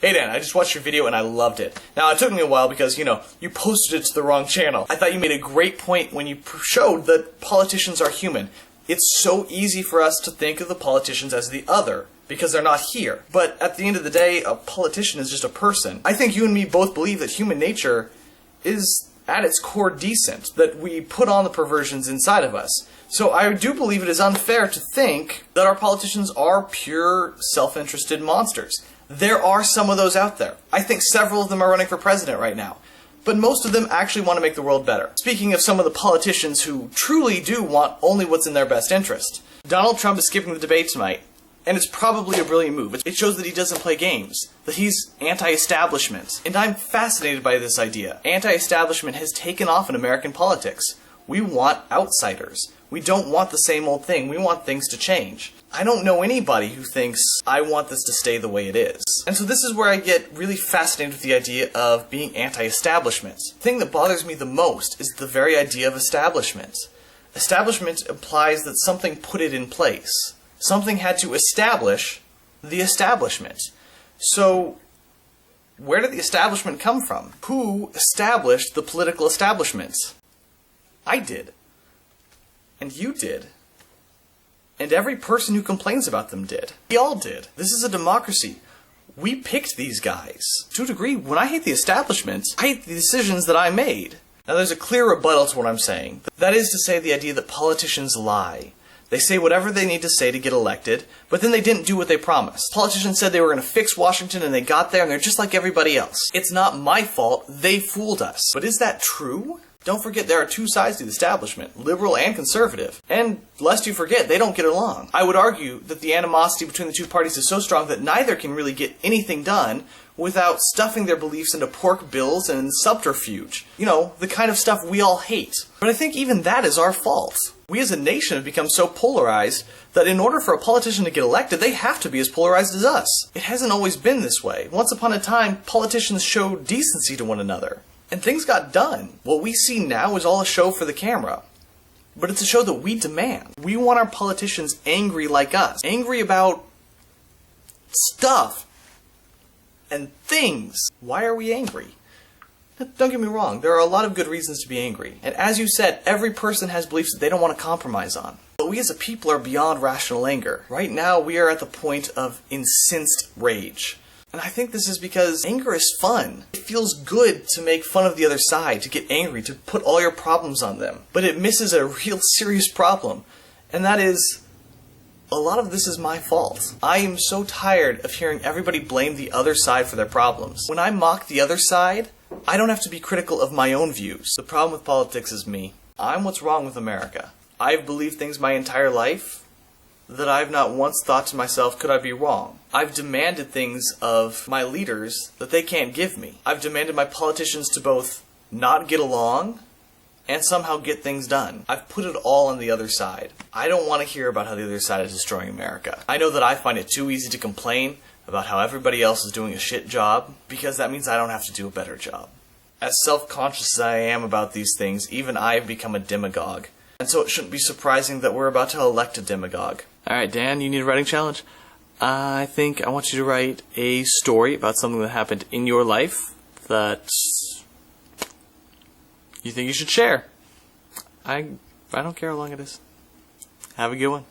Hey Dan, I just watched your video and I loved it. Now, it took me a while because, you posted it to the wrong channel. I thought you made a great point when you showed that politicians are human. It's so easy for us to think of the politicians as the other, because they're not here. But at the end of the day, a politician is just a person. I think you and me both believe that human nature is, at its core, decent, that we put on the perversions inside of us. So I do believe it is unfair to think that our politicians are pure, self-interested monsters. There are some of those out there. I think several of them are running for president right now. But most of them actually want to make the world better. Speaking of some of the politicians who truly do want only what's in their best interest, Donald Trump is skipping the debate tonight, and it's probably a brilliant move. It shows that he doesn't play games, that he's anti-establishment. And I'm fascinated by this idea. Anti-establishment has taken off in American politics. We want outsiders. We don't want the same old thing. We want things to change. I don't know anybody who thinks, I want this to stay the way it is. And so this is where I get really fascinated with the idea of being anti-establishment. The thing that bothers me the most is the very idea of establishment. Establishment implies that something put it in place. Something had to establish the establishment. So, where did the establishment come from? Who established the political establishment? I did. And you did. And every person who complains about them did. We all did. This is a democracy. We picked these guys. To a degree, when I hate the establishment, I hate the decisions that I made. Now there's a clear rebuttal to what I'm saying. That is to say the idea that politicians lie. They say whatever they need to say to get elected, but then they didn't do what they promised. Politicians said they were going to fix Washington and they got there and they're just like everybody else. It's not my fault, they fooled us. But is that true? Don't forget there are two sides to the establishment, liberal and conservative. And lest you forget, they don't get along. I would argue that the animosity between the two parties is so strong that neither can really get anything done without stuffing their beliefs into pork bills and subterfuge. The kind of stuff we all hate. But I think even that is our fault. We as a nation have become so polarized that in order for a politician to get elected, they have to be as polarized as us. It hasn't always been this way. Once upon a time, politicians showed decency to one another. And things got done. What we see now is all a show for the camera. But it's a show that we demand. We want our politicians angry like us. Angry about stuff and things. Why are we angry? Don't get me wrong, there are a lot of good reasons to be angry. And as you said, every person has beliefs that they don't want to compromise on. But we as a people are beyond rational anger. Right now, we are at the point of incensed rage. And I think this is because anger is fun. It feels good to make fun of the other side, to get angry, to put all your problems on them. But it misses a real serious problem. And that is, a lot of this is my fault. I am so tired of hearing everybody blame the other side for their problems. When I mock the other side, I don't have to be critical of my own views. The problem with politics is me. I'm what's wrong with America. I've believed things my entire life that I've not once thought to myself, could I be wrong? I've demanded things of my leaders that they can't give me. I've demanded my politicians to both not get along and somehow get things done. I've put it all on the other side. I don't want to hear about how the other side is destroying America. I know that I find it too easy to complain about how everybody else is doing a shit job, because that means I don't have to do a better job. As self-conscious as I am about these things, even I've become a demagogue. And so it shouldn't be surprising that we're about to elect a demagogue. Alright, Dan, you need a writing challenge? I think I want you to write a story about something that happened in your life that you think you should share. I don't care how long it is. Have a good one.